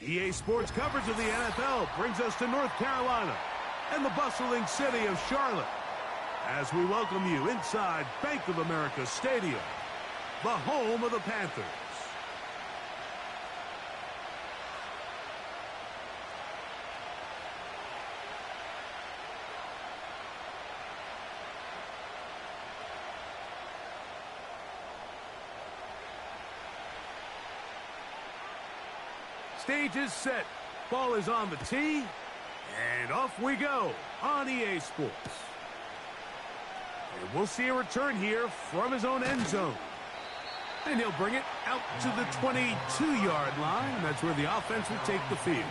EA Sports coverage of the NFL brings us to North Carolina and the bustling city of Charlotte as we welcome you inside Bank of America Stadium, the home of the Panthers. Stage is set. Ball is on the tee. And off we go on EA Sports. And we'll see a return here from his own end zone. And he'll bring it out to the 22-yard line. That's where the offense will take the field.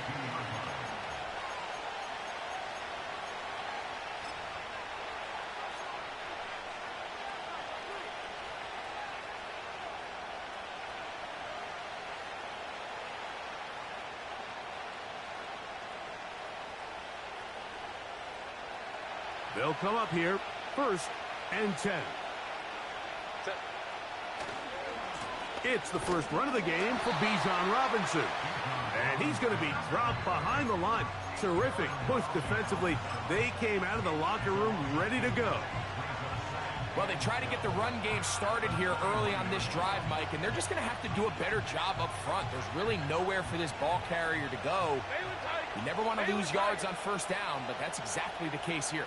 They'll come up here, 1st and 10. It's the first run of the game for Bijan Robinson. And he's going to be dropped behind the line. Terrific push defensively. They came out of the locker room ready to go. Well, they try to get the run game started here early on this drive, Mike, and they're just going to have to do a better job up front. There's really nowhere for this ball carrier to go. You never want to lose yards on 1st down, but that's exactly the case here.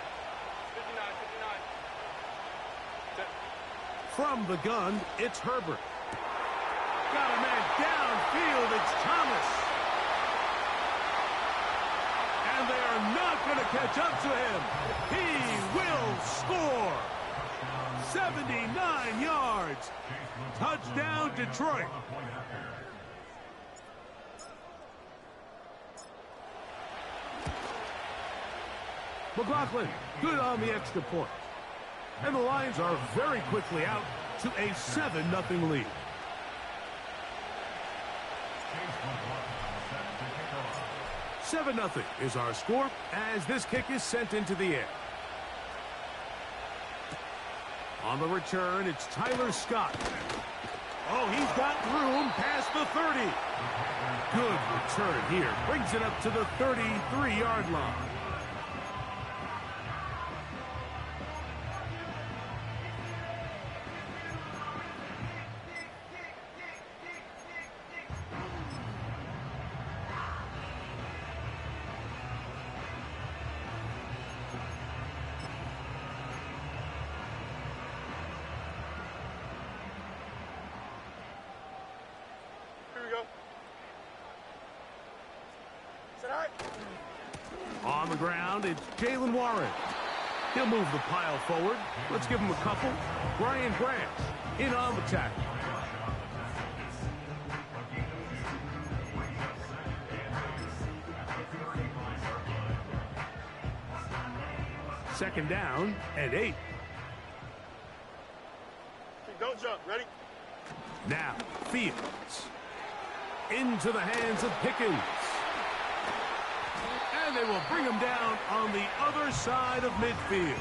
From the gun, it's Herbert. Got a man downfield, it's Thomas. And they are not going to catch up to him. He will score. 79 yards. Touchdown, Detroit. McLaughlin, good on the extra point. And the Lions are very quickly out to a 7-0 lead. Seven 0 is our score as this kick is sent into the air. On the return, it's Tyler Scott. Oh, he's got room past the 30. Good return here. Brings it up to the 33-yard line. On the ground, it's Jalen Warren. He'll move the pile forward. Let's give him a couple. Brian Branch in on the tackle. Second down and 8. Don't jump. Ready? Now, Fields. Into the hands of Pickens. And they will bring him down on the other side of midfield.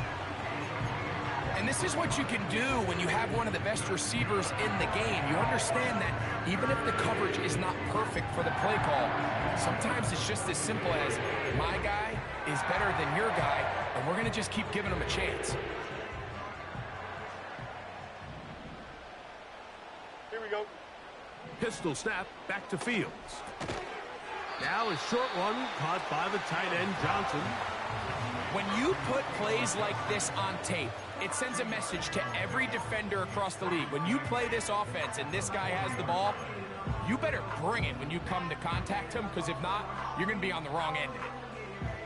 And this is what you can do when you have one of the best receivers in the game. You understand that even if the coverage is not perfect for the play call, sometimes it's just as simple as my guy is better than your guy, and we're going to just keep giving him a chance. Here we go. Pistol snap back to Fields. Now a short one caught by the tight end Johnson. When you put plays like this on tape, it sends a message to every defender across the league. When you play this offense and this guy has the ball, you better bring it when you come to contact him, because if not, you're going to be on the wrong end of it.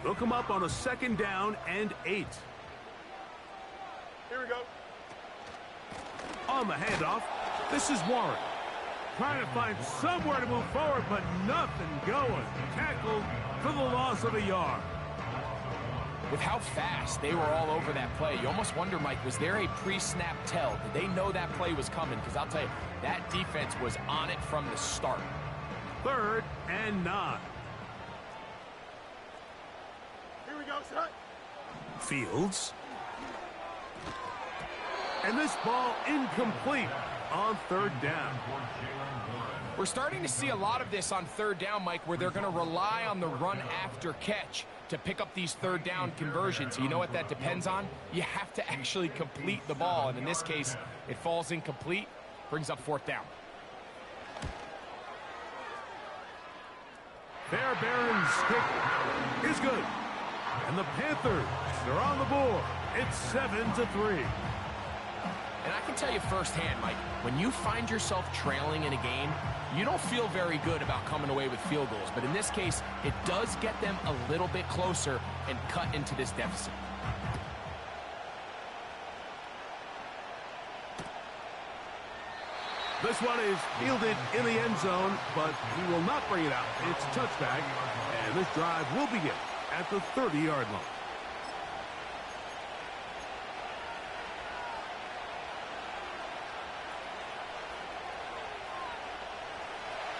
They'll come up on a 2nd down and 8. Here we go. On the handoff, this is Warren. Trying to find somewhere to move forward, but nothing going. Tackled for the loss of a yard. With how fast they were all over that play, you almost wonder, Mike, was there a pre-snap tell? Did they know that play was coming? Because I'll tell you, that defense was on it from the start. 3rd and 9. Here we go, son. Fields. And this ball incomplete on 3rd down. We're starting to see a lot of this on third down, Mike, where they're going to rely on the run after catch to pick up these third down conversions. You know what that depends on? You have to actually complete the ball, and in this case, it falls incomplete, brings up fourth down. Fairbairn's kick is good. And the Panthers are on the board. It's 7-3. And I can tell you firsthand, Mike, when you find yourself trailing in a game, you don't feel very good about coming away with field goals. But in this case, it does get them a little bit closer and cut into this deficit. This one is fielded in the end zone, but he will not bring it out. It's a touchback, and this drive will begin at the 30-yard line.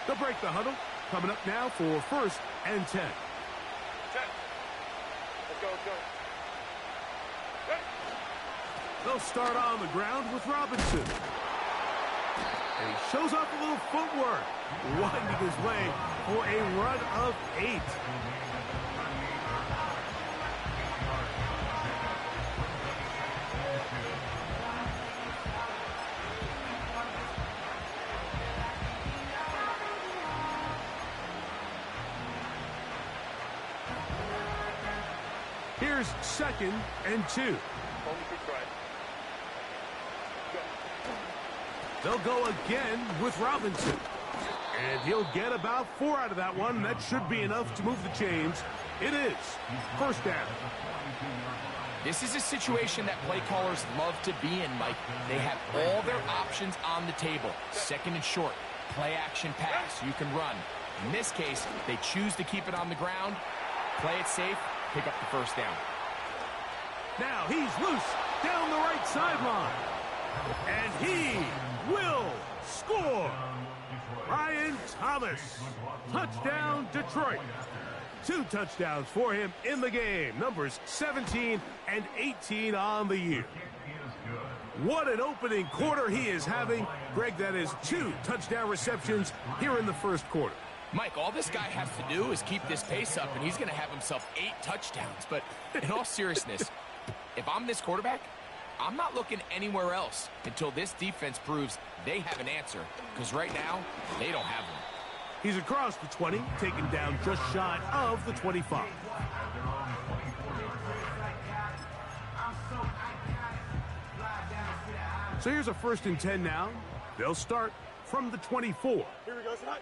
They'll break the huddle. Coming up now for 1st and 10. 10. Let's go, let's go. Ready? They'll start on the ground with Robinson. And he shows off a little footwork, winding his way for a run of 8. Here's 2nd and 2. Only good try. Go. They'll go again with Robinson. And he'll get about 4 out of that one. That should be enough to move the chains. It is 1st down. This is a situation that play callers love to be in, Mike. They have all their options on the table. 2nd and short, play action pass, you can run. In this case, they choose to keep it on the ground, play it safe, pick up the 1st down. Now he's loose down the right sideline. And he will score. Ryan Thomas. Touchdown, Detroit. 2 touchdowns for him in the game. Numbers 17 and 18 on the year. What an opening quarter he is having. Greg, that is 2 touchdown receptions here in the 1st quarter. Mike, all this guy has to do is keep this pace up, and he's going to have himself 8 touchdowns. But in all seriousness, if I'm this quarterback, I'm not looking anywhere else until this defense proves they have an answer, because right now, they don't have one. He's across the 20, taken down just shy of the 25. So here's a 1st and 10 now. They'll start from the 24. Here we go, son.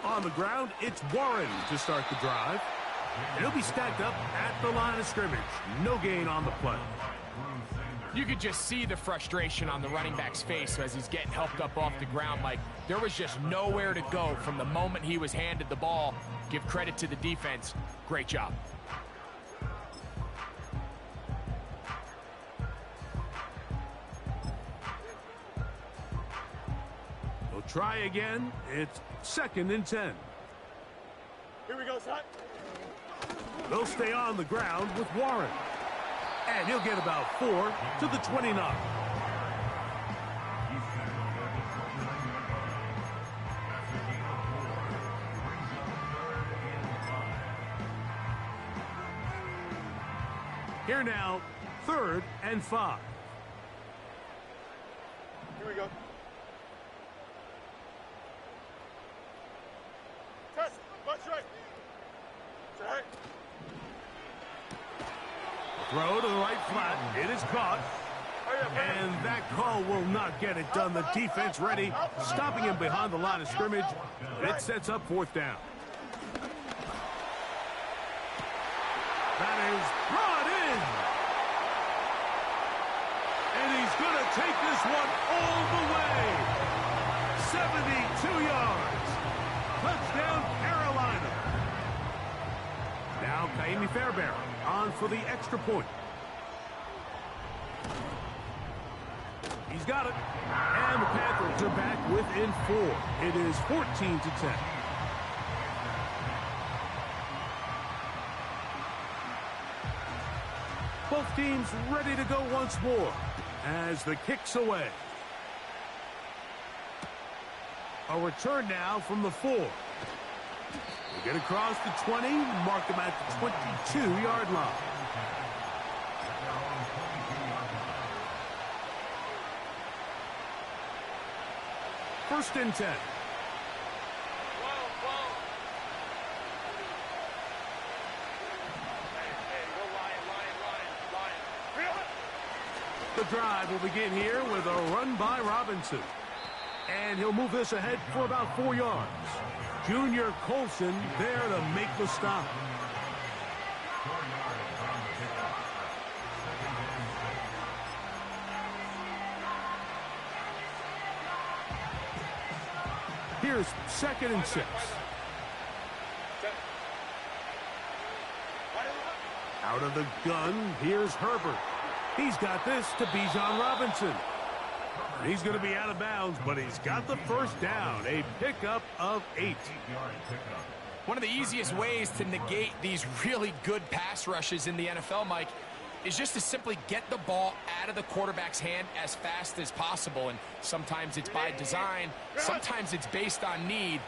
On the ground, it's Warren to start the drive. And he'll be stacked up at the line of scrimmage. No gain on the play. You could just see the frustration on the running back's face as he's getting helped up off the ground, Mike. There was just nowhere to go from the moment he was handed the ball. Give credit to the defense. Great job. They'll try again. It's 2nd and 10. Here we go, son. They'll stay on the ground with Warren. And he'll get about 4 to the 29. Here now, 3rd and 5. Here we go. Test. Watch right. Right. Throw to the right flat. It is caught. And that call will not get it done. The defense ready, stopping him behind the line of scrimmage. It sets up 4th down. That is brought in. And he's going to take this one all the way. 72 yards. Touchdown, Carolina. Now Kaimi Fairbairn on for the extra point. He's got it. And the Panthers are back within 4. It is 14-10. Both teams ready to go once more as the kick's away. A return now from the 4. They get across the 20, mark them at the 22-yard line. First and 10. The drive will begin here with a run by Robinson. And he'll move this ahead for about 4 yards. Junior Colson there to make the stop. Here's 2nd and 6. Out of the gun, here's Herbert. He's got this to Bijan Robinson. He's going to be out of bounds, but he's got the first down. A pickup of 8. One of the easiest ways to negate these really good pass rushes in the NFL, Mike, is just to simply get the ball out of the quarterback's hand as fast as possible. And sometimes it's by design, sometimes it's based on need.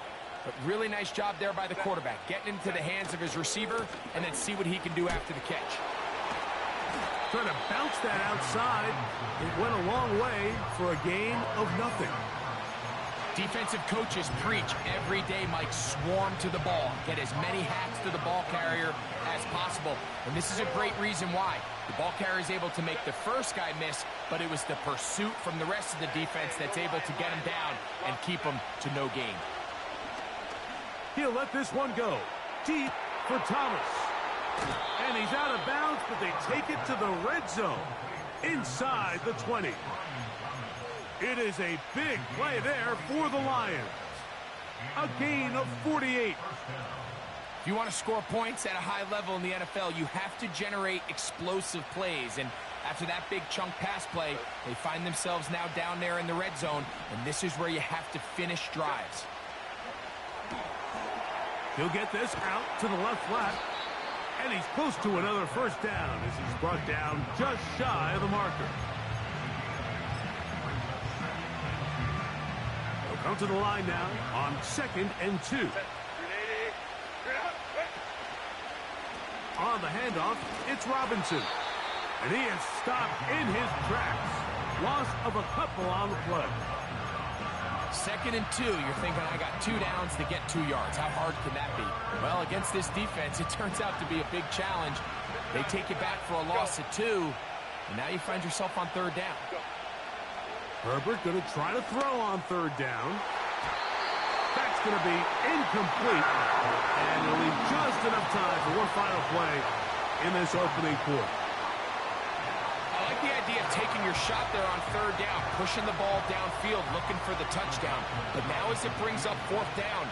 But really nice job there by the quarterback, getting into the hands of his receiver and then see what he can do after the catch. Trying to bounce that outside. It went a long way for a gain of nothing. Defensive coaches preach every day, Mike, swarm to the ball. Get as many hacks to the ball carrier as possible. And this is a great reason why. The ball carrier is able to make the first guy miss, but it was the pursuit from the rest of the defense that's able to get him down and keep him to no gain. He'll let this one go. Deep for Thomas. And he's out of bounds, but they take it to the red zone. Inside the 20. It is a big play there for the Lions. A gain of 48. If you want to score points at a high level in the NFL, you have to generate explosive plays. And after that big chunk pass play, they find themselves now down there in the red zone. And this is where you have to finish drives. He'll get this out to the left flat. And he's close to another first down as he's brought down just shy of the marker. He'll come to the line now on 2nd and 2. On the handoff, it's Robinson. And he is stopped in his tracks. Loss of a couple on the play. 2nd and 2, you're thinking, I got 2 downs to get 2 yards. How hard can that be? Well, against this defense, it turns out to be a big challenge. They take you back for a loss of 2, and now you find yourself on 3rd down. Herbert going to try to throw on 3rd down. That's going to be incomplete. And he'll leave just enough time for one final play in this opening quarter. I like the idea of taking your shot there on 3rd down, pushing the ball downfield, looking for the touchdown. But now as it brings up 4th down,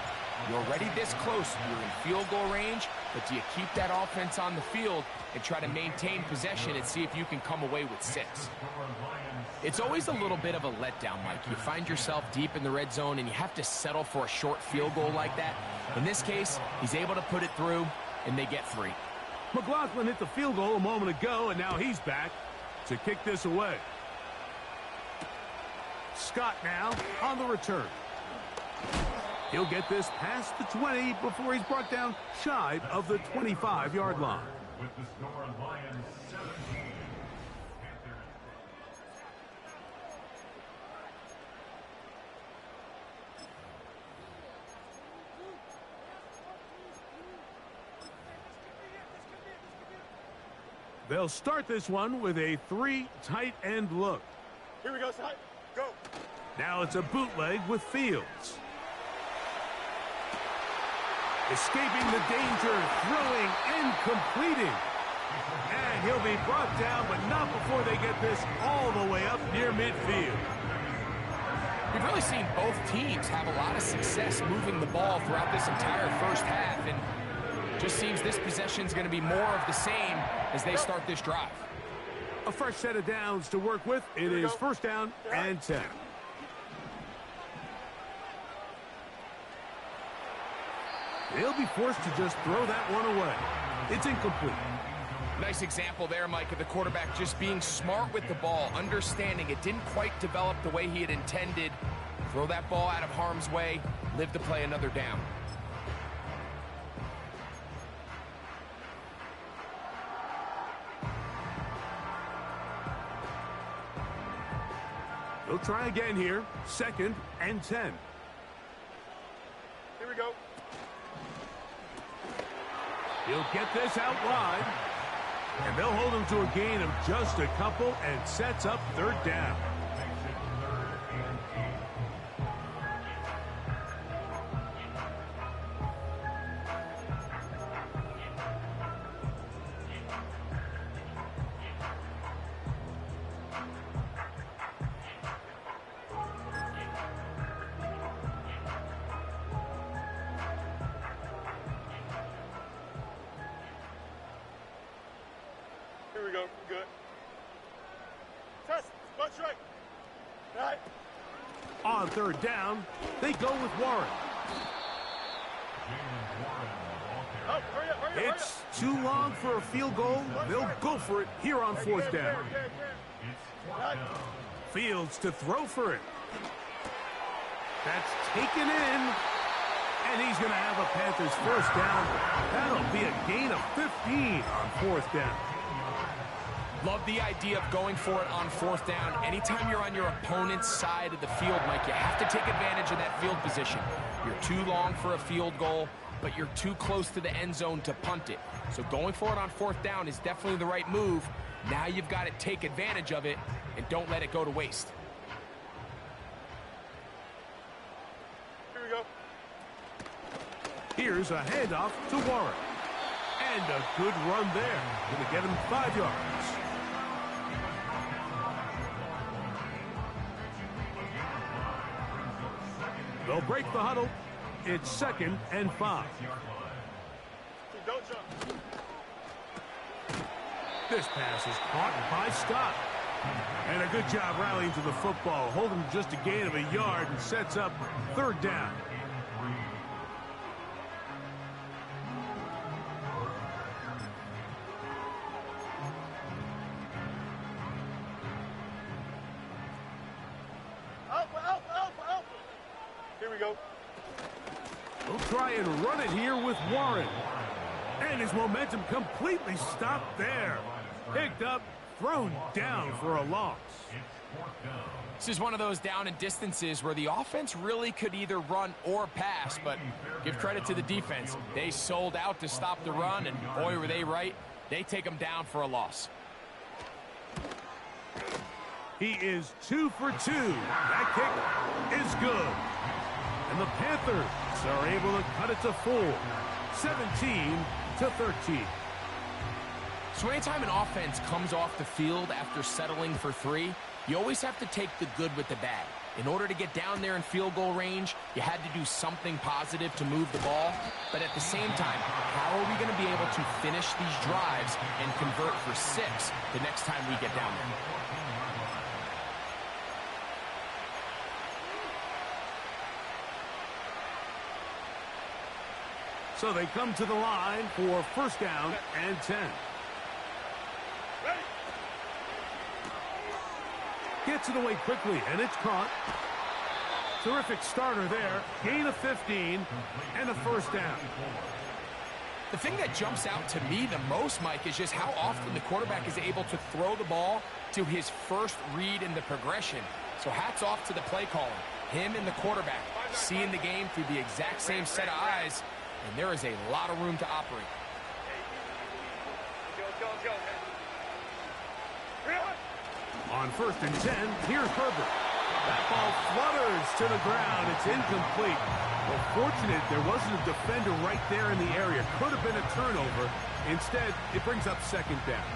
you're already this close. You're in field goal range, but do you keep that offense on the field and try to maintain possession and see if you can come away with 6? It's always a little bit of a letdown, Mike. You find yourself deep in the red zone and you have to settle for a short field goal like that. In this case, he's able to put it through, and they get 3. McLaughlin hit the field goal a moment ago, and now he's back to kick this away. Scott now on the return. He'll get this past the 20 before he's brought down shy of the 25-yard line. With the score, Lions 7. They'll start this one with a 3 tight end look. Here we go, side. Go. Now it's a bootleg with Fields. Escaping the danger, throwing and completing. And he'll be brought down, but not before they get this all the way up near midfield. We've really seen both teams have a lot of success moving the ball throughout this entire first half, and just seems this possession's going to be more of the same as they start this drive. A fresh set of downs to work with. It is first down and 10. They'll be forced to just throw that one away. It's incomplete. Nice example there, Mike, of the quarterback just being smart with the ball, understanding it didn't quite develop the way he had intended, Throw that ball out of harm's way, live to play another down. He'll try again here. 2nd and 10. Here we go. He'll get this out wide. And they'll hold him to a gain of just a couple and sets up 3rd down. Here we go. Good. Test. Butt strike. Right. On 3rd down, they go with Warren. Oh, hurry up, hurry up, It's too long for a field goal. They'll go for it here on 4th down. Right. Fields to throw for it. That's taken in. And he's going to have a Panthers 1st down. That'll be a gain of 15 on 4th down. Love the idea of going for it on 4th down. Anytime you're on your opponent's side of the field, Mike, you have to take advantage of that field position. You're too long for a field goal, but you're too close to the end zone to punt it. So going for it on 4th down is definitely the right move. Now you've got to take advantage of it and don't let it go to waste. Here we go. Here's a handoff to Warren. And a good run there. Going to get him 5 yards. They'll break the huddle. It's 2nd and 5. Don't jump. This pass is caught by Scott. And a good job rallying to the football. Holding just a gain of a yard and sets up 3rd down. Alpha. Here we go. He'll try and run it here with Warren. And his momentum completely stopped there. Picked up, thrown down for a loss. This is one of those down and distances where the offense really could either run or pass, but give credit to the defense. They sold out to stop the run, and boy, were they right. They take them down for a loss. He is 2 for 2. That kick is good. And the Panthers are able to cut it to 4. 17-13. So anytime an offense comes off the field after settling for 3, you always have to take the good with the bad. In order to get down there in field goal range, you had to do something positive to move the ball. But at the same time, how are we going to be able to finish these drives and convert for 6 the next time we get down there? So they come to the line for 1st down and 10. Ready. Gets it away quickly, and it's caught. Terrific starter there. Gain of 15 and a 1st down. The thing that jumps out to me the most, Mike, is just how often the quarterback is able to throw the ball to his first read in the progression. So hats off to the play caller. Him and the quarterback seeing the game through the exact same set of eyes, and there is a lot of room to operate. Go. Really? On 1st and 10, here's Herbert. That ball flutters to the ground. It's incomplete. Well, fortunate there wasn't a defender right there in the area. Could have been a turnover. Instead, it brings up 2nd down.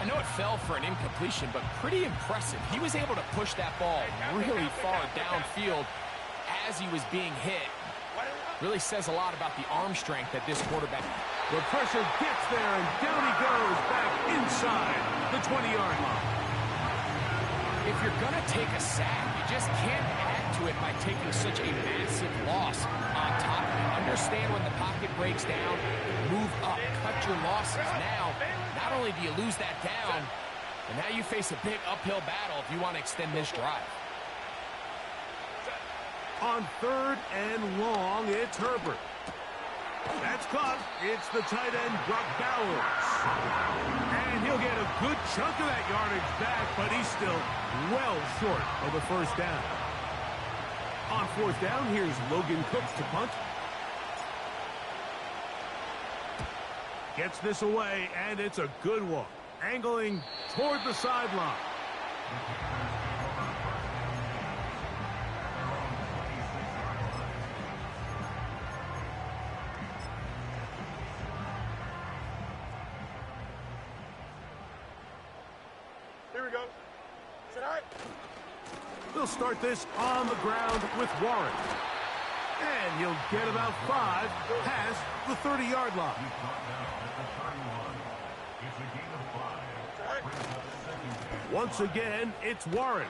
I know it fell for an incompletion, but pretty impressive. He was able to push that ball really far downfield as he was being hit. Really says a lot about the arm strength that this quarterback has. The pressure gets there, and down he goes back inside the 20-yard line. If you're going to take a sack, you just can't add to it by taking such a massive loss on top of it. Understand when the pocket breaks down, move up, cut your losses. Now, not only do you lose that down, but now you face a big uphill battle if you want to extend this drive. On 3rd and long, it's Herbert. That's caught. It's the tight end, Brock Bowers. And he'll get a good chunk of that yardage back, but he's still well short of the first down. On 4th down, here's Logan Cooks to punt. Gets this away, and it's a good one. Angling toward the sideline. Here we go. Is it all right? They'll start this on the ground with Warren. And he'll get about 5 past the 30-yard line. Once again, it's Warren.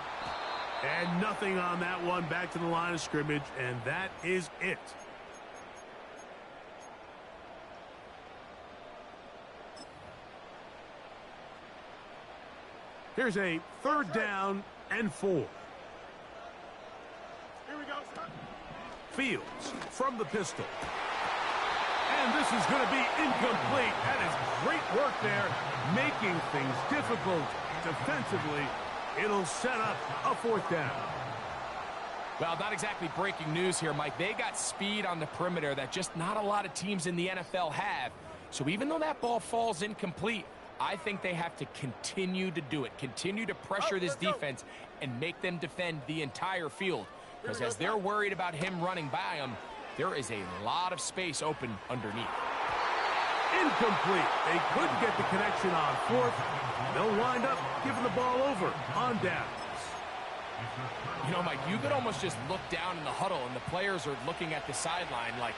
And nothing on that one, back to the line of scrimmage, and that is it. Here's a 3rd down and 4. Here we go, son. Fields from the pistol. And this is going to be incomplete. That is great work there, making things difficult defensively. It'll set up a 4th down. Well, not exactly breaking news here, Mike. They got speed on the perimeter that just not a lot of teams in the NFL have. So even though that ball falls incomplete, I think they have to continue to do it. Continue to pressure this defense and make them defend the entire field. Because as they're worried about him running by them, there is a lot of space open underneath. Incomplete. They couldn't get the connection on 4th. They'll wind up giving the ball over on downs. You know, Mike, you could almost just look down in the huddle, and the players are looking at the sideline like,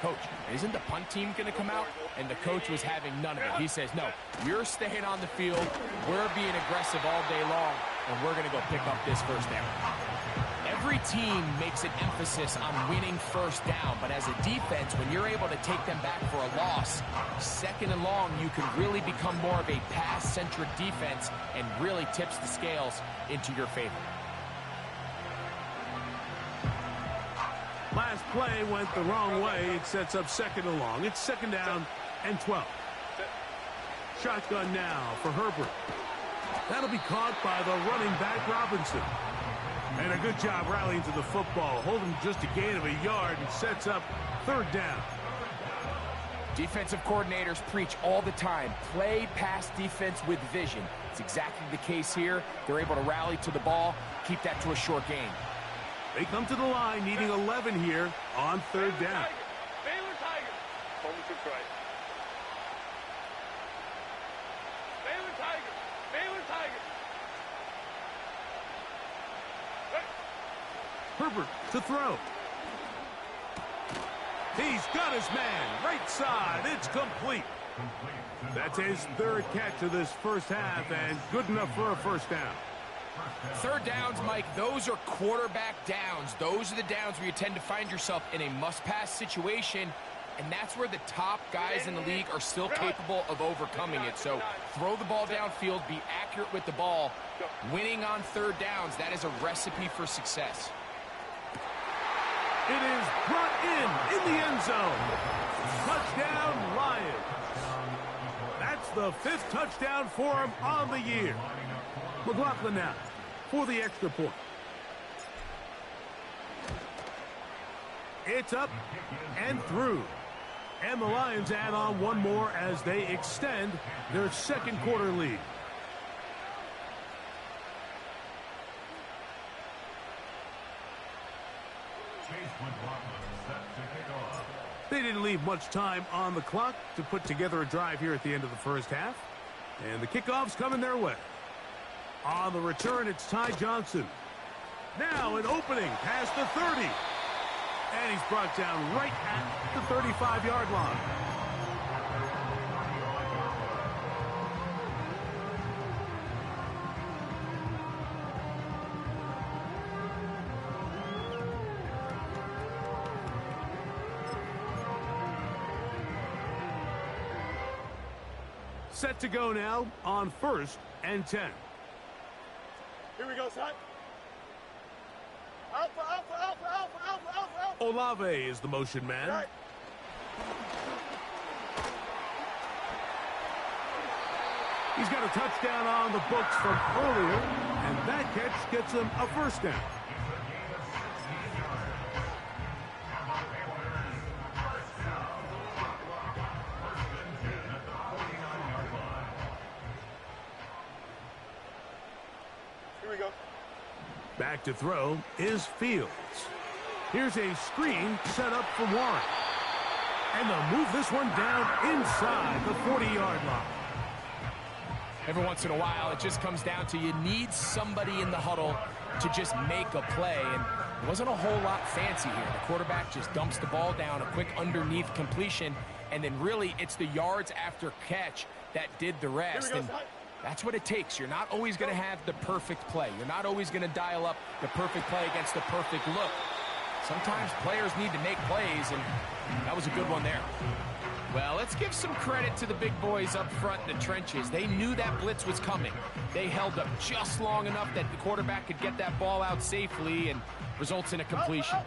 Coach, isn't the punt team going to come out? And the coach was having none of it. He says, no, you're staying on the field. We're being aggressive all day long, and we're going to go pick up this first down. Every team makes an emphasis on winning first down, but as a defense, when you're able to take them back for a loss, 2nd and long, you can really become more of a pass-centric defense and really tips the scales into your favor. Last play went the wrong way. It sets up 2nd and long. It's 2nd down and 12. Shotgun now for Herbert. That'll be caught by the running back, Robinson. And a good job rallying to the football, holding just a gain of a yard, and sets up 3rd down. Defensive coordinators preach all the time, play pass defense with vision. It's exactly the case here. They're able to rally to the ball, keep that to a short gain. They come to the line needing 11 here on 3rd down. Baylor Tigers. Home to Christ. Baylor Tigers. Baylor Tigers. Herbert to throw. He's got his man. Right side. It's complete. That's his 3rd catch of this first half, and good enough for a first down. 3rd downs, Mike, those are quarterback downs. Those are the downs where you tend to find yourself in a must-pass situation, and that's where the top guys in the league are still capable of overcoming it. So throw the ball downfield, be accurate with the ball. Winning on 3rd downs, that is a recipe for success. It is brought in the end zone. Touchdown, Lions. That's the 5th touchdown for him on the year. McLaughlin now for the extra point. It's up and through. And the Lions add on one more as they extend their 2nd quarter lead. They didn't leave much time on the clock to put together a drive here at the end of the first half. And the kickoff's coming their way. On the return, it's Ty Johnson. Now an opening past the 30. And he's brought down right at the 35-yard line. Set to go now on 1st and 10. Here we go, son. All Alpha, alpha, alpha, alpha, alpha, alpha, alpha. Olave is the motion man. Right. He's got a touchdown on the books from earlier, and that catch gets him a first down. Here we go. Back to throw is Fields. Here's a screen set up for Warren. And they'll move this one down inside the 40-yard line. Every once in a while, it just comes down to you need somebody in the huddle to just make a play. And it wasn't a whole lot fancy here. The quarterback just dumps the ball down, a quick underneath completion, and then really it's the yards after catch that did the rest. And that's what it takes. You're not always going to have the perfect play. You're not always going to dial up the perfect play against the perfect look. Sometimes players need to make plays, and that was a good one there. Well, let's give some credit to the big boys up front in the trenches. They knew that blitz was coming. They held up just long enough that the quarterback could get that ball out safely and results in a completion.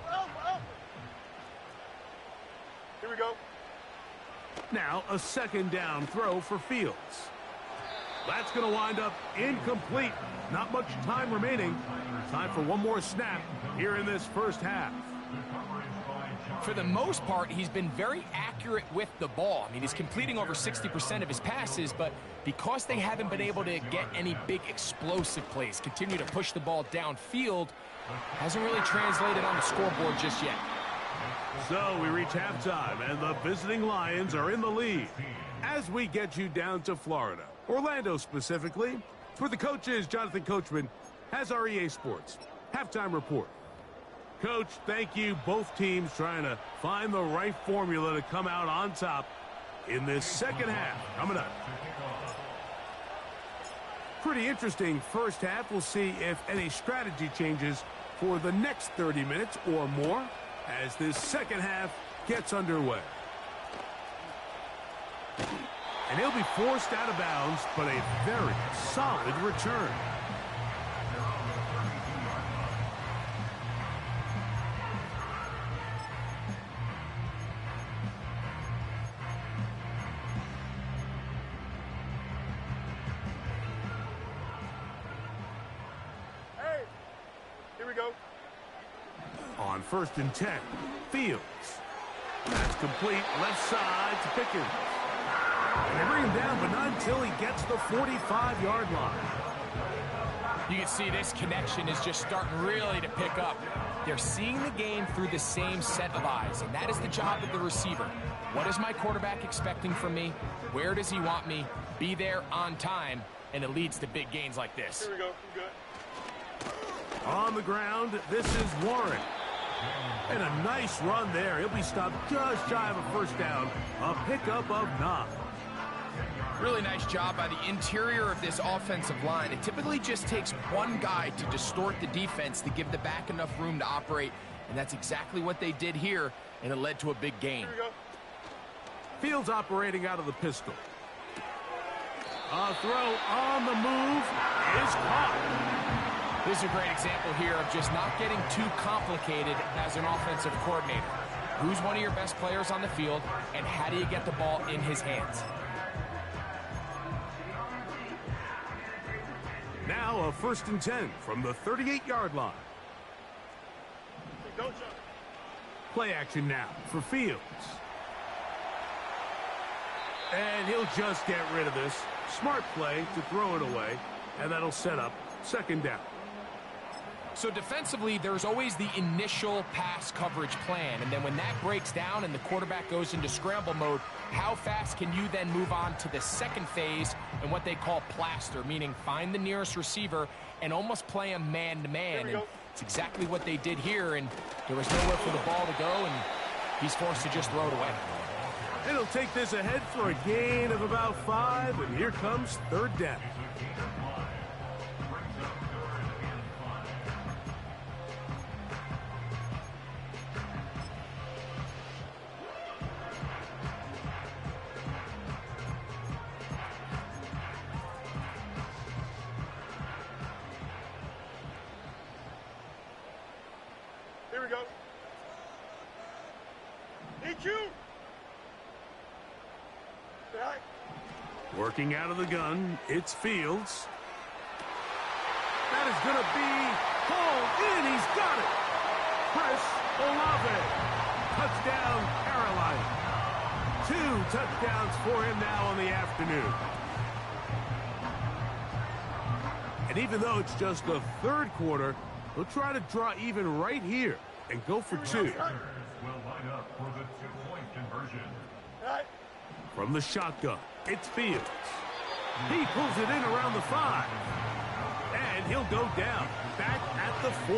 Here we go. Now a second down throw for Fields. That's going to wind up incomplete. Not much time remaining. Time for one more snap here in this first half. For the most part, he's been very accurate with the ball. I mean, he's completing over 60% of his passes, but because they haven't been able to get any big explosive plays, continue to push the ball downfield, hasn't really translated on the scoreboard just yet. So we reach halftime, and the visiting Lions are in the lead. As we get you down to Florida, Orlando specifically, for the coaches, Jonathan Coachman has our EA Sports halftime report. Coach, thank you. Both teams trying to find the right formula to come out on top in this second half. Coming up. Pretty interesting first half. We'll see if any strategy changes for the next 30 minutes or more as this second half gets underway. And he'll be forced out of bounds, but a very solid return. On 1st and 10, Fields. That's complete, left side to Pickens. And they bring him down, but not until he gets the 45-yard line. You can see this connection is just starting really to pick up. They're seeing the game through the same set of eyes, and that is the job of the receiver. What is my quarterback expecting from me? Where does he want me? Be there on time, and it leads to big gains like this. Here we go. Good. On the ground, this is Warren. And a nice run there. He'll be stopped just shy of a first down. A pickup of 9. Really nice job by the interior of this offensive line. It typically just takes one guy to distort the defense to give the back enough room to operate, and that's exactly what they did here, and it led to a big gain. Here we go. Fields operating out of the pistol. A throw on the move is caught. This is a great example here of just not getting too complicated as an offensive coordinator. Who's one of your best players on the field, and how do you get the ball in his hands? Now a 1st and 10 from the 38-yard line. Don't jump. Play action now for Fields. And he'll just get rid of this. Smart play to throw it away, and that'll set up 2nd down. So defensively, there's always the initial pass coverage plan, and then when that breaks down and the quarterback goes into scramble mode, how fast can you then move on to the second phase and what they call plaster, meaning find the nearest receiver and almost play him man-to-man. And it's exactly what they did here, and there was nowhere for the ball to go, and he's forced to just throw it away. It'll take this ahead for a gain of about 5, and here comes 3rd down. DQ. Right. Working out of the gun, it's Fields. That is going to be hauled in. He's got it. Chris Olave. Touchdown, Carolina. 2 touchdowns for him now on the afternoon. And even though it's just the third quarter, he'll try to draw even right here and go for 2. Will line up for the 2-point conversion. Right. From the shotgun, it's Fields. He pulls it in around the 5. And he'll go down, back at the 4.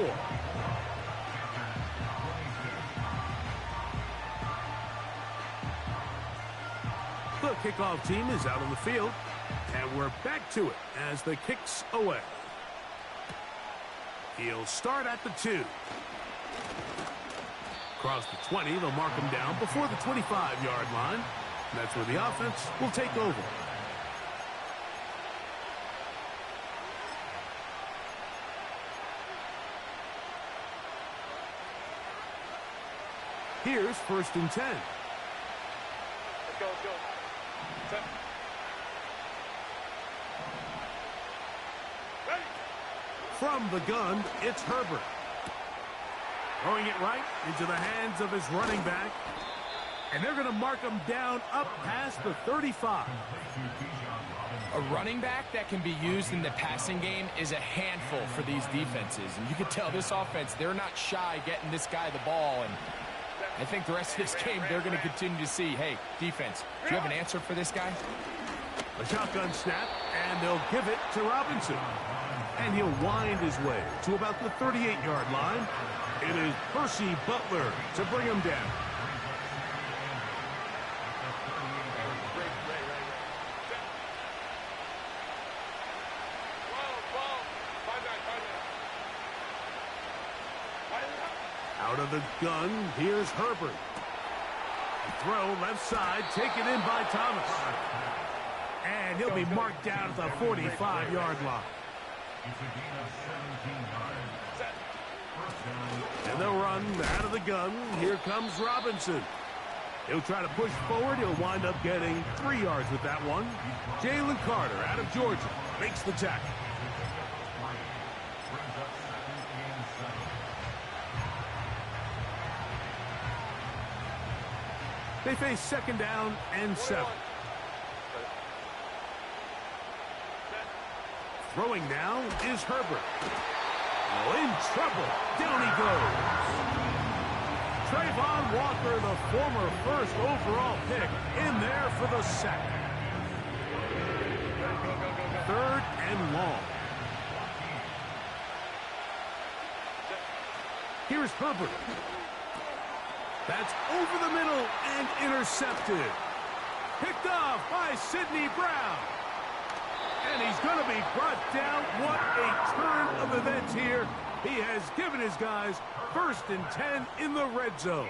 The kickoff team is out on the field. And we're back to it as the kick's away. He'll start at the 2. Across the 20, they'll mark him down before the 25-yard line. And that's where the offense will take over. Here's 1st and 10. Let's go, let's go. Set. Ready. From the gun, it's Herbert. Throwing it right into the hands of his running back. And they're going to mark him down up past the 35. A running back that can be used in the passing game is a handful for these defenses. And you can tell this offense, they're not shy getting this guy the ball. And I think the rest of this game, they're going to continue to see, hey, defense, do you have an answer for this guy? A shotgun snap, and they'll give it to Robinson. And he'll wind his way to about the 38-yard line. It is Percy Butler to bring him down. Out of the gun, here's Herbert. The throw left side, taken in by Thomas. And he'll be marked down at the 45-yard line. And they'll run out of the gun. Here comes Robinson. He'll try to push forward. He'll wind up getting 3 yards with that one. Jalen Carter out of Georgia makes the tackle. They face 2nd down and 7. Throwing now is Herbert. Oh, in trouble. Down he goes. Trayvon Walker, the former 1st overall pick, in there for the sack. 3rd and long. Here's Herbert. That's over the middle and intercepted. Picked off by Sidney Brown. And he's going to be brought down. What a turn of events here. He has given his guys 1st and 10 in the red zone.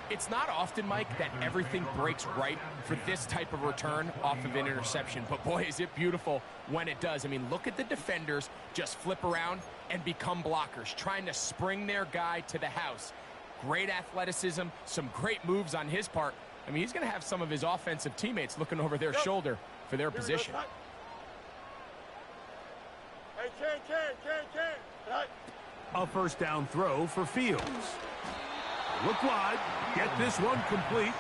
It's not often, Mike, that everything breaks right for this type of return off of an interception. But, boy, is it beautiful when it does. I mean, look at the defenders just flip around and become blockers, trying to spring their guy to the house. Great athleticism, some great moves on his part. I mean, he's going to have some of his offensive teammates looking over their shoulder for their position. Hey, Ken. Right. A 1st down throw for Fields. Look wide. Get this one complete.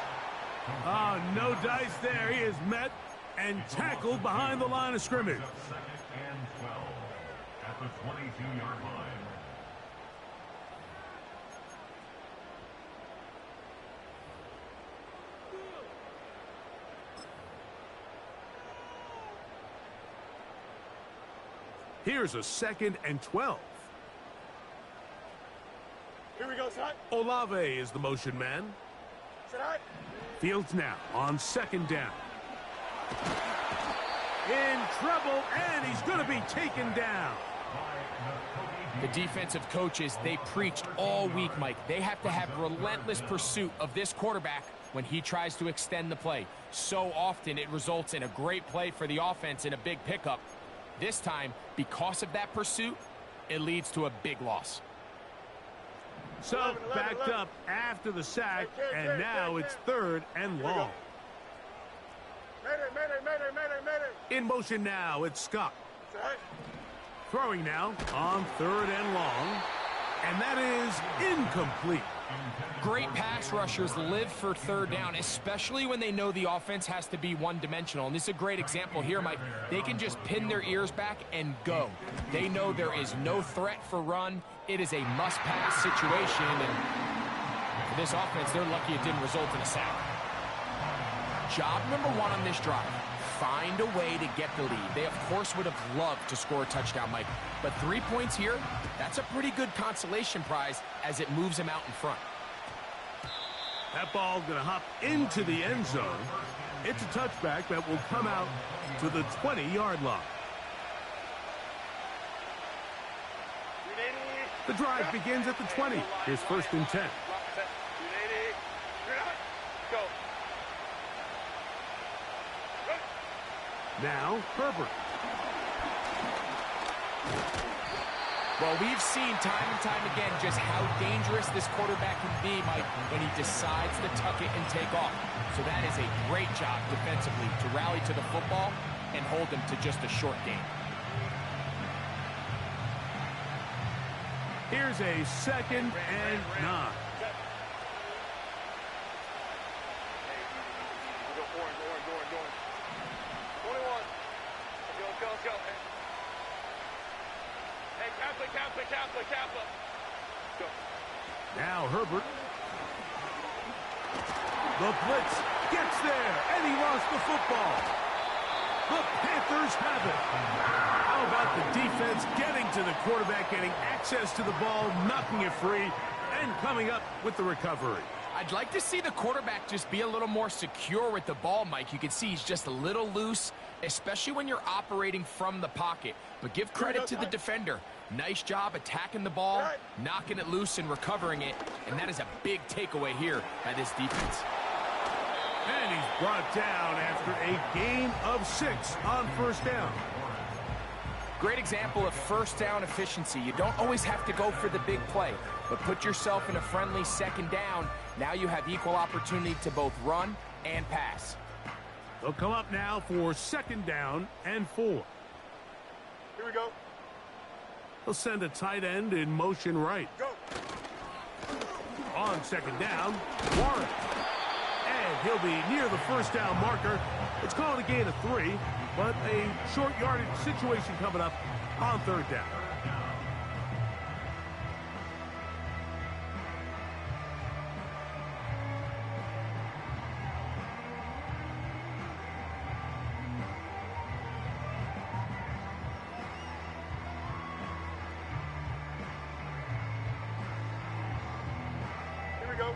Ah, no dice there. He is met and tackled behind the line of scrimmage. 2nd and 12 at the 22-yard line. Here's a 2nd and 12. Here we go, Side. Olave is the motion man. Side. Fields now on 2nd down. In trouble, and he's going to be taken down. The defensive coaches, they preached all week, Mike. They have to have relentless pursuit of this quarterback when he tries to extend the play. So often it results in a great play for the offense and a big pickup. This time, because of that pursuit, it leads to a big loss. So, backed up after the sack, and now it's 3rd and long. In motion now, it's Scott. Throwing now on 3rd and long, and that is incomplete. Great pass rushers live for 3rd down, especially when they know the offense has to be one-dimensional. And this is a great example here, Mike. They can just pin their ears back and go. They know there is no threat for run. It is a must-pass situation, and for this offense, they're lucky it didn't result in a sack. Job number 1 on this drive, find a way to get the lead. They, of course, would have loved to score a touchdown, Mike. But 3 points here, that's a pretty good consolation prize as it moves them out in front. That ball going to hop into the end zone. It's a touchback that will come out to the 20-yard line. The drive begins at the 20. Here's 1st and 10. Now, Herbert. Well, we've seen time and time again just how dangerous this quarterback can be, Mike, when he decides to tuck it and take off. So that is a great job defensively to rally to the football and hold him to just a short gain. Here's a 2nd and 9. Now Herbert. The blitz gets there, and he lost the football. The Panthers have it. How about the defense getting to the quarterback, getting access to the ball, knocking it free, and coming up with the recovery? I'd like to see the quarterback just be a little more secure with the ball, Mike. You can see he's just a little loose, especially when you're operating from the pocket. But give credit to the defender. Nice job attacking the ball, knocking it loose and recovering it. And that is a big takeaway here by this defense. And he's brought down after a gain of 6 on 1st down. Great example of 1st down efficiency. You don't always have to go for the big play, but put yourself in a friendly 2nd down. Now you have equal opportunity to both run and pass. They'll come up now for 2nd down and 4. Here we go. He'll send a tight end in motion right. Go. On 2nd down, Warren. And he'll be near the 1st down marker. It's called a gain of 3, but a short yardage situation coming up on 3rd down. Here we go.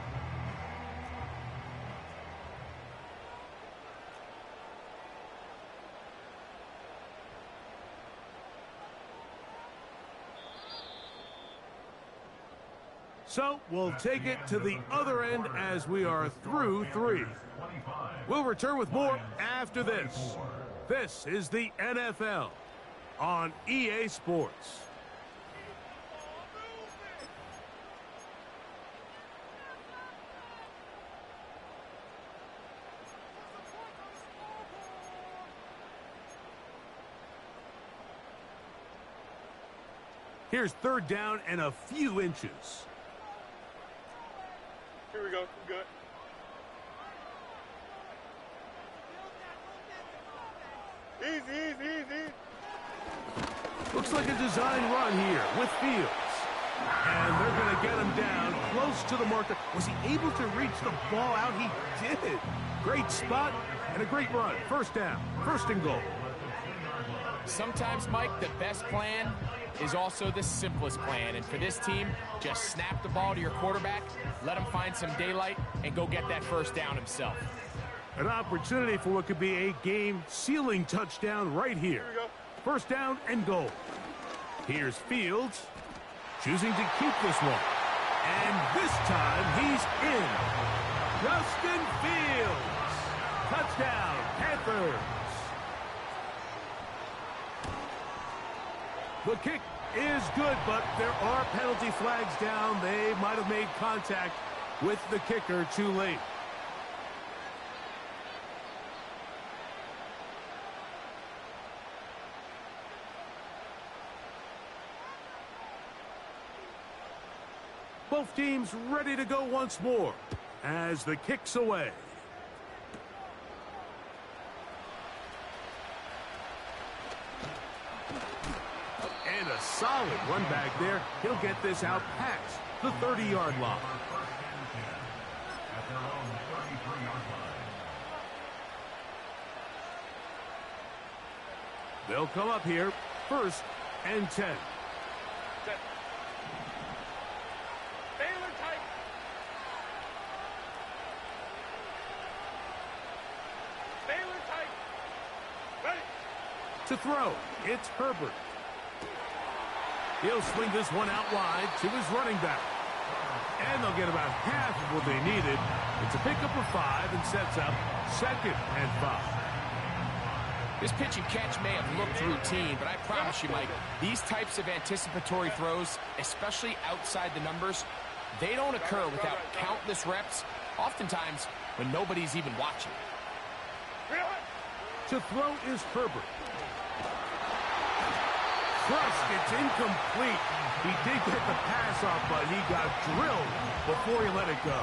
So we'll take it to the other end as we are through 3. We'll return with more after this. This is the NFL on EA Sports. Here's 3rd down and a few inches. Here we go. We're good. Easy. Looks like a design run here with Fields. And they're going to get him down close to the marker. Was he able to reach the ball out? He did. Great spot and a great run. 1st down. 1st and goal. Sometimes, Mike, the best plan is also the simplest plan. And for this team, just snap the ball to your quarterback, let him find some daylight, and go get that 1st down himself. An opportunity for what could be a game-sealing touchdown right here. 1st down and goal. Here's Fields, choosing to keep this one. And this time, he's in. Justin Fields. Touchdown, Panthers. The kick is good, but there are penalty flags down. They might have made contact with the kicker too late. Both teams ready to go once more as the kick's away. And a solid run back there. He'll get this out past the 30-yard line. At their own 33-yard line. They'll come up here, 1st and 10. To throw, it's Herbert. He'll swing this one out wide to his running back. And they'll get about half of what they needed. It's a pickup of 5 and sets up 2nd and 5. This pitch and catch may have looked routine, but I promise you, Mike, these types of anticipatory throws, especially outside the numbers, they don't occur without countless reps, oftentimes when nobody's even watching. To throw is Herbert. Crushed, it's incomplete. He did get the pass off, but he got drilled before he let it go.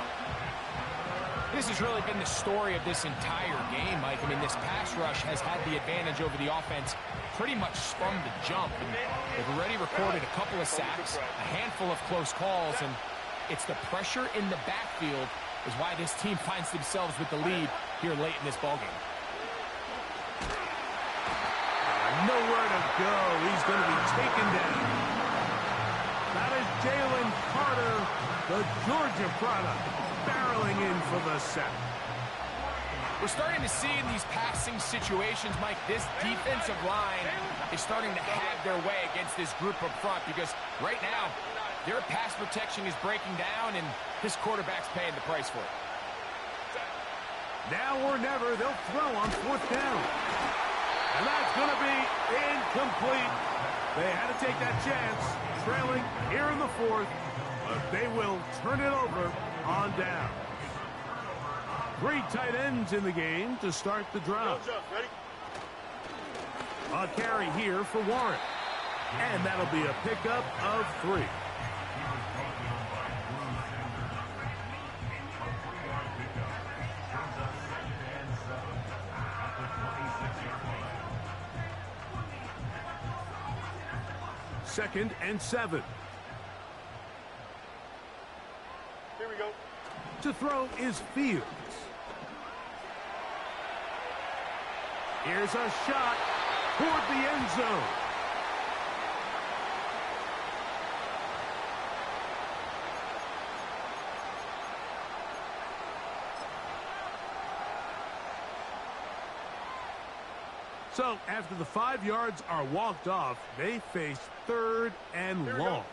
This has really been the story of this entire game, Mike. I mean, this pass rush has had the advantage over the offense pretty much from the jump. And they've already recorded a couple of sacks, a handful of close calls, and it's the pressure in the backfield is why this team finds themselves with the lead here late in this ballgame. Nowhere to go. He's going to be taken down. That is Jalen Carter, the Georgia product, barreling in for the sack. We're starting to see in these passing situations, Mike, this defensive line is starting to have their way against this group up front because right now, their pass protection is breaking down and this quarterback's paying the price for it. Now or never, they'll throw on 4th down. And that's going to be incomplete. They had to take that chance, trailing here in the 4th, but they will turn it over on down. 3 tight ends in the game to start the drive. A carry here for Warren. And that'll be a pickup of 3. Second and 7. Here we go. To throw is Fields. Here's a shot toward the end zone. So, after the 5 yards are walked off, they face 3rd and long.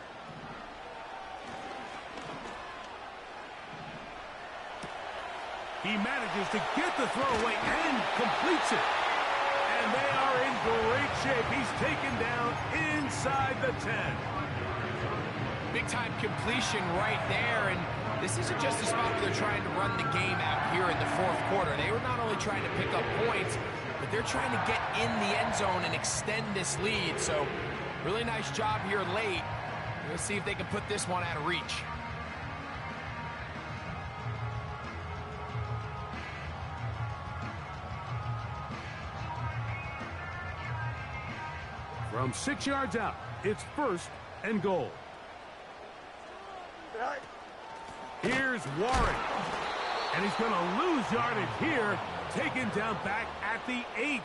He manages to get the throw away and completes it. And they are in great shape. He's taken down inside the 10. Big-time completion right there, and this isn't just a spot where they're trying to run the game out here in the 4th quarter. They were not only trying to pick up points, but they're trying to get in the end zone and extend this lead. So, really nice job here late. Let's see if they can put this one out of reach. From 6 yards out, it's 1st and goal. Here's Warren. And he's going to lose yardage here. Taken down back at the 8.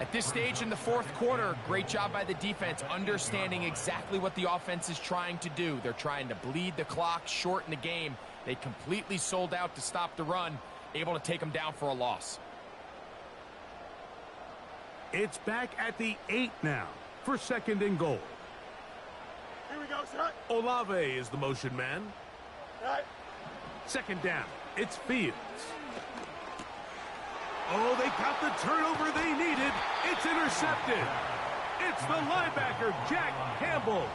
At this stage in the 4th quarter, great job by the defense, understanding exactly what the offense is trying to do. They're trying to bleed the clock, shorten the game. They completely sold out to stop the run, able to take them down for a loss. It's back at the 8 now for 2nd and goal. Here we go, son. Olave is the motion man. Right. 2nd down. It's Fields. Oh, they got the turnover they needed. It's intercepted. It's the linebacker, Jack Campbell.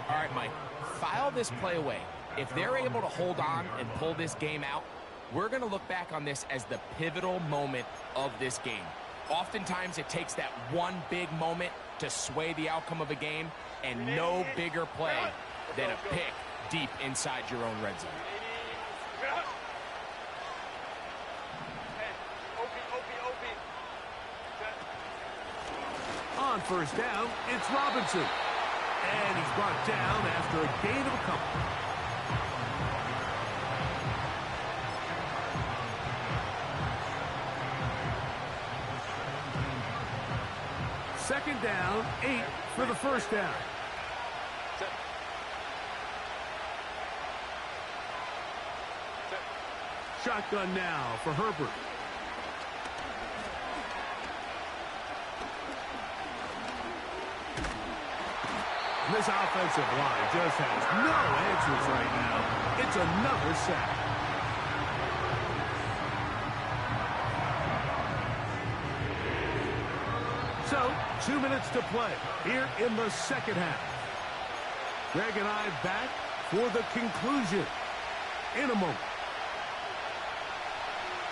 All right, Mike, file this play away. If they're able to hold on and pull this game out, we're going to look back on this as the pivotal moment of this game. Oftentimes, it takes that one big moment to sway the outcome of a game, and no bigger play than a pick deep inside your own red zone. On first down, it's Robinson. And he's brought down after a gain of a couple. Second down, 8 for the first down. Shotgun now for Herbert. This offensive line just has no answers right now. It's another sack. So, 2 minutes to play here in the second half. Greg and I back for the conclusion in a moment.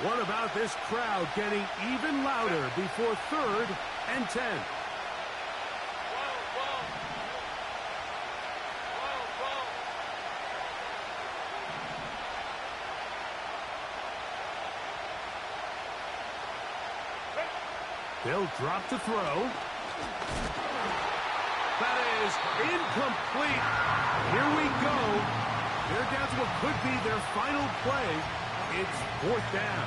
What about this crowd getting even louder before 3rd and 10? They'll drop to throw. That is incomplete. Here we go. They're down to what could be their final play. It's 4th down.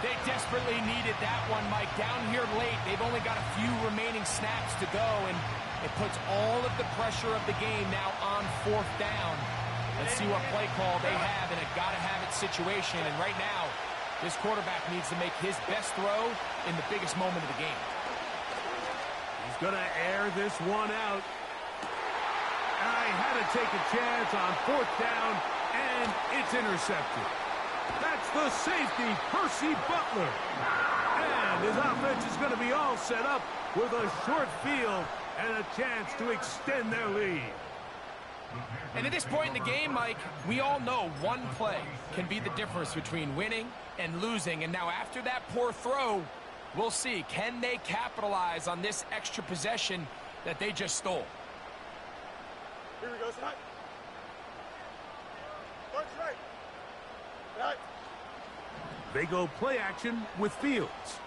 They desperately needed that one, Mike. Down here late, they've only got a few remaining snaps to go, and it puts all of the pressure of the game now on 4th down. Let's see what play call they have in a gotta-have-it situation, and right now, this quarterback needs to make his best throw in the biggest moment of the game. He's going to air this one out. I had to take a chance on 4th down, and it's intercepted. That's the safety, Percy Butler. And his offense is going to be all set up with a short field and a chance to extend their lead. And at this point in the game, Mike, we all know one play can be the difference between winning and losing. And now after that poor throw, we'll see, can they capitalize on this extra possession that they just stole? Here we go, Snap. Punch right. Right. They go play action with Fields.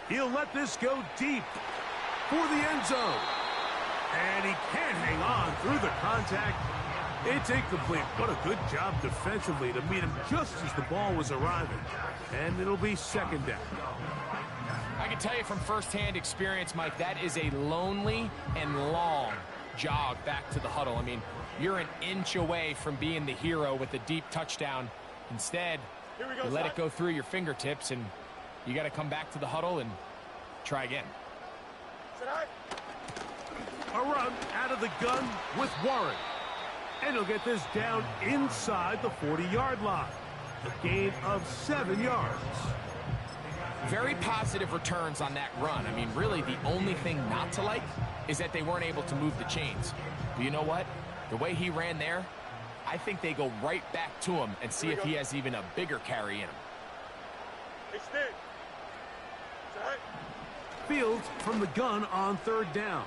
He'll let this go deep for the end zone. And he can't hang on through the contact. It's incomplete. What a good job defensively to meet him just as the ball was arriving. And it'll be 2nd down. I can tell you from firsthand experience, Mike, that is a lonely and long jog back to the huddle. I mean, you're an inch away from being the hero with a deep touchdown. Instead, you let it go through your fingertips, and you got to come back to the huddle and try again. A run out of the gun with Warren. And he'll get this down inside the 40-yard line. A gain of 7 yards. Very positive returns on that run. I mean, really, the only thing not to like is that they weren't able to move the chains. But you know what? The way he ran there, I think they go right back to him and see if he has even a bigger carry in him. Extend. Fields from the gun on 3rd down.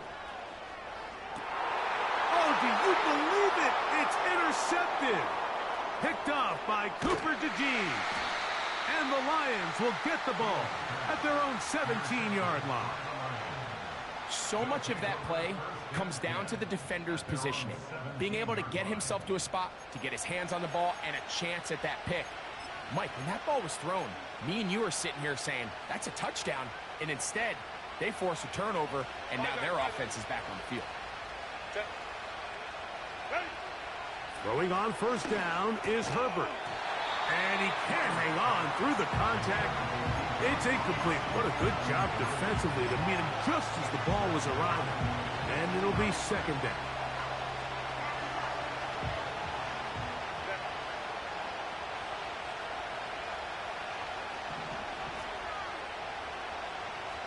Oh, do you believe it? It's intercepted. Picked off by Cooper DeGee. And the Lions will get the ball at their own 17-yard line. So much of that play comes down to the defender's positioning. Being able to get himself to a spot, to get his hands on the ball, and a chance at that pick. Mike, when that ball was thrown, me and you are sitting here saying, that's a touchdown. And instead, they force a turnover, and now their offense is back on the field. Throwing on 1st down is Herbert. And he can't hang on through the contact. It's incomplete. What a good job defensively to meet him just as the ball was arriving. And it'll be 2nd down.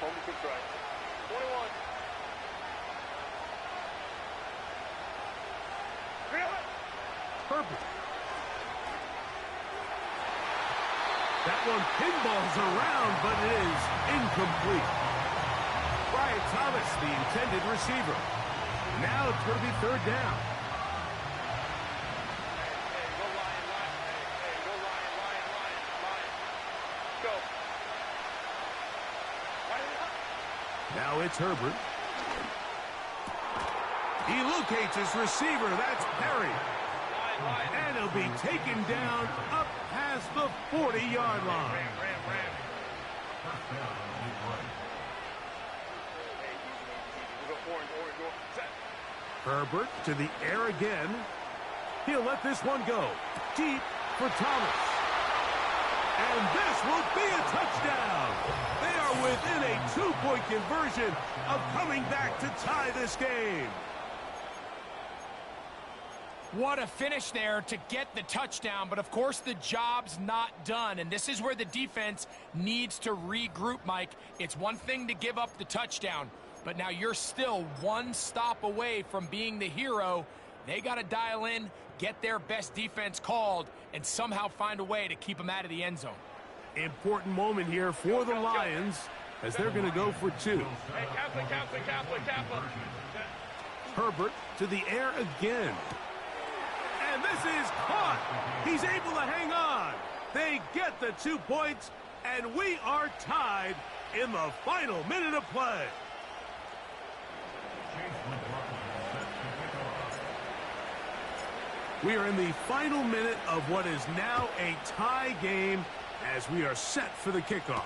Home to try. 21. Herbert. That one pinballs around, but it is incomplete. Brian Thomas, the intended receiver. Now it's going to be third down. Now it's Herbert. He locates his receiver. That's Perry. And he'll be taken down up past the 40-yard line. Herbert to the air again. He'll let this one go. Deep for Thomas. And this will be a touchdown. They are within a 2-point conversion of coming back to tie this game. What a finish there to get the touchdown, but of course the job's not done, and this is where the defense needs to regroup, Mike. It's one thing to give up the touchdown, but now you're still one stop away from being the hero. They got to dial in, get their best defense called, and somehow find a way to keep them out of the end zone. Important moment here for the Lions as they're going to go for two. Hey, Kaplan. Herbert to the air again. And this is caught. He's able to hang on. They get the 2 points, and we are tied in the final minute of play. We are in the final minute of what is now a tie game as we are set for the kickoff.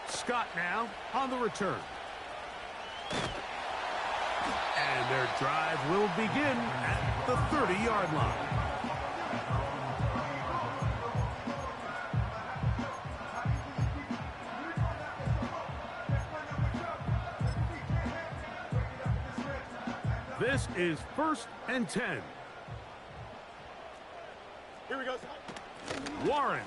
Scott now on the return. And their drive will begin at the 30-yard line. This is 1st and 10. Here we go. Warren.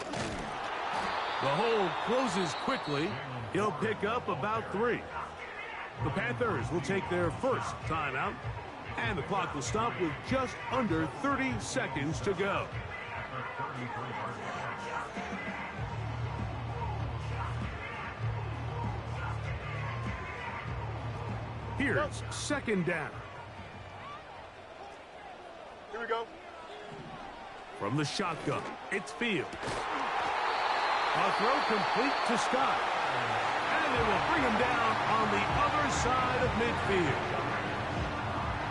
The hole closes quickly. He'll pick up about 3. The Panthers will take their first timeout, and the clock will stop with just under 30 seconds to go. Here's 2nd down. Here we go. From the shotgun, it's Field. A throw complete to Scott. And they will bring him down on the other side of midfield.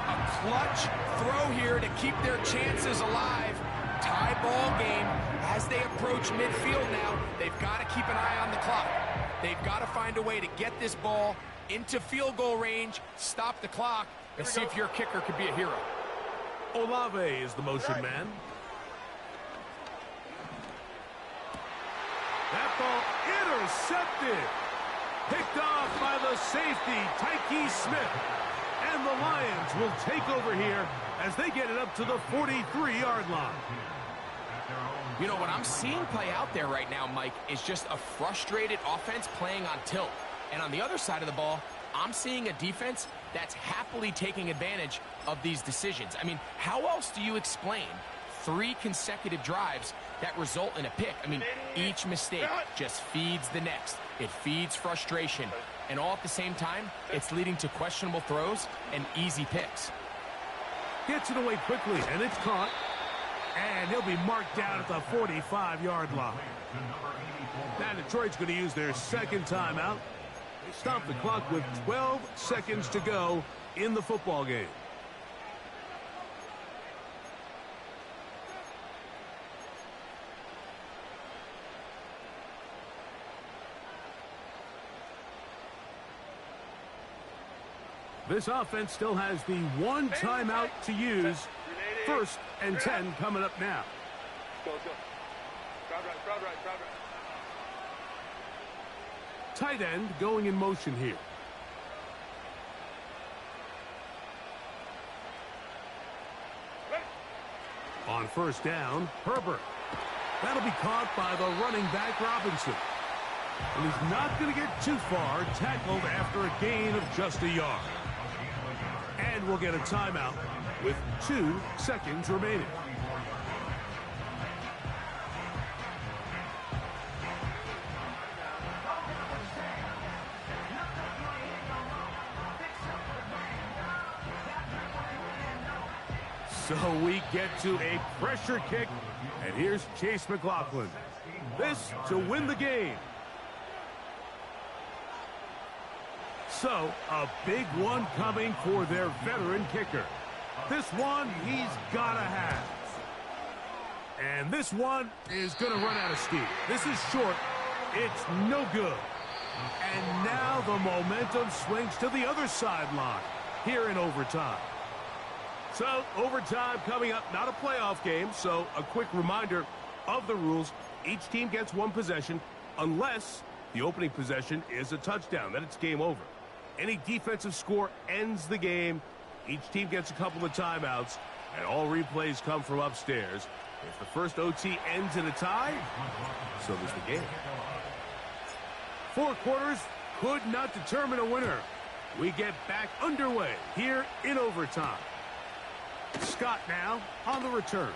A clutch throw here to keep their chances alive. Tie ball game as they approach midfield now. They've got to keep an eye on the clock. They've got to find a way to get this ball into field goal range, stop the clock, and see if your kicker could be a hero. Olave is the motion man. That ball intercepted. Picked off by the safety, Tyke Smith. And the Lions will take over here as they get it up to the 43-yard line. You know, what I'm seeing play out there right now, Mike, is just a frustrated offense playing on tilt. And on the other side of the ball, I'm seeing a defense that's happily taking advantage of these decisions. I mean, how else do you explain 3 consecutive drives that result in a pick? I mean, each mistake just feeds the next. It feeds frustration. And all at the same time, it's leading to questionable throws and easy picks. Gets it away quickly, and it's caught. And he'll be marked down at the 45-yard line. Now Detroit's going to use their 2nd timeout. They stop the clock with 12 seconds to go in the football game. This offense still has the 1 timeout to use. 1st and 10 coming up now. Go. Crowd right. Tight end going in motion here. Ready. On 1st down, Herbert. That'll be caught by the running back Robinson. And he's not going to get too far, tackled after a gain of just a yard. And we'll get a timeout with 2 seconds remaining. So we get to a pressure kick, and here's Chase McLaughlin. This to win the game. So, a big one coming for their veteran kicker. This one he's got to have. And this one is going to run out of steam. This is short. It's no good. And now the momentum swings to the other sideline here in overtime. So, overtime coming up, not a playoff game, so a quick reminder of the rules. Each team gets one possession unless the opening possession is a touchdown. Then it's game over. Any defensive score ends the game. Each team gets a couple of timeouts, and all replays come from upstairs. If the first OT ends in a tie, so does the game. 4 quarters could not determine a winner. We get back underway here in overtime. Scott now on the return.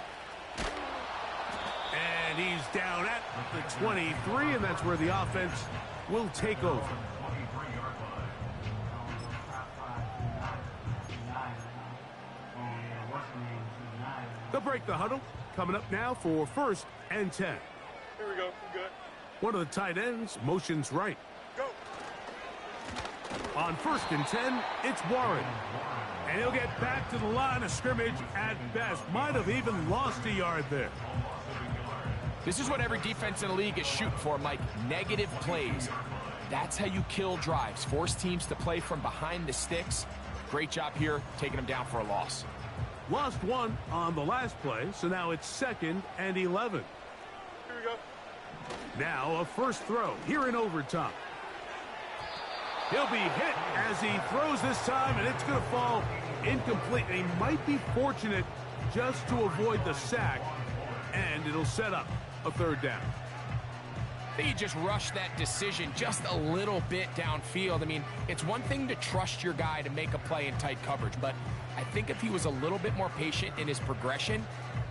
And he's down at the 23, and that's where the offense will take over. They'll break the huddle. Coming up now for 1st and 10. Here we go. Good. One of the tight ends motions right. Go. On 1st and 10, it's Warren. And he'll get back to the line of scrimmage at best. Might have even lost a yard there. This is what every defense in the league is shooting for, Mike. Negative plays. That's how you kill drives. Force teams to play from behind the sticks. Great job here, taking them down for a loss. Lost one on the last play, so now it's 2nd and 11. Here we go. Now a first throw here in overtime. He'll be hit as he throws this time, and it's going to fall incomplete. And he might be fortunate just to avoid the sack, and it'll set up a 3rd down. He just rushed that decision just a little bit downfield. I mean, it's one thing to trust your guy to make a play in tight coverage, but I think if he was a little bit more patient in his progression,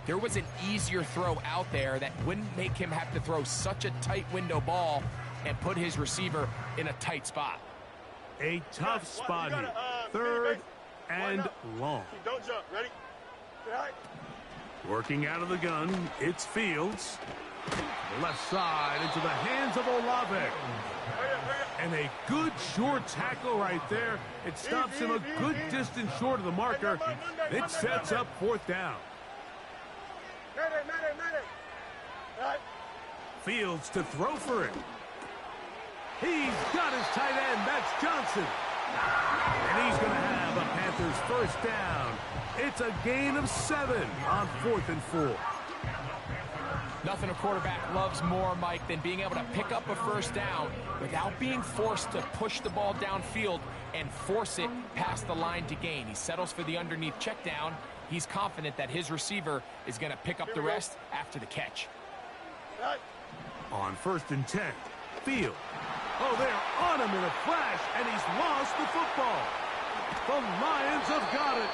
there was an easier throw out there that wouldn't make him have to throw such a tight window ball and put his receiver in a tight spot. A tough spot here. 3rd and long. Don't jump. Ready? Get high. Working out of the gun, it's Fields. The left side into the hands of Olave. Hurry up. And a good short tackle right there. It stops him a good distance short of the marker. It sets up 4th down. Right. Fields to throw for it. He's got his tight end. That's Johnson. And he's going to have a Panthers 1st down. It's a gain of 7 on 4th and 4. Nothing a quarterback loves more, Mike, than being able to pick up a 1st down without being forced to push the ball downfield and force it past the line to gain. He settles for the underneath check down. He's confident that his receiver is going to pick up the rest after the catch. Right. On 1st and 10, Field. Oh, they're on him in a flash, and he's lost the football. The Lions have got it.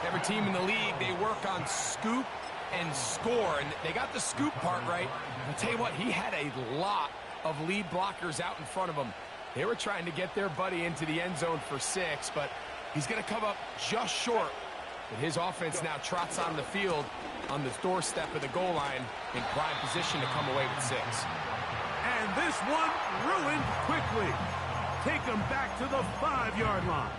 Every team in the league, they work on scoop and score, and they got the scoop part right. I'll tell you what, he had a lot of lead blockers out in front of him. They were trying to get their buddy into the end zone for 6, but he's going to come up just short. But his offense now trots on the field on the doorstep of the goal line in prime position to come away with 6. And this one ruined quickly. Take him back to the 5-yard line.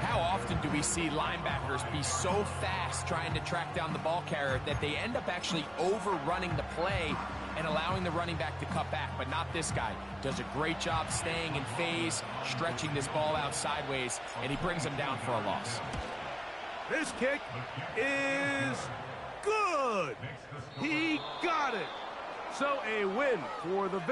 How often do we see linebackers be so fast trying to track down the ball carrier that they end up actually overrunning the play and allowing the running back to cut back? But not this guy. Does a great job staying in phase, stretching this ball out sideways, and he brings him down for a loss. This kick is good. He got it. So a win for the visitors.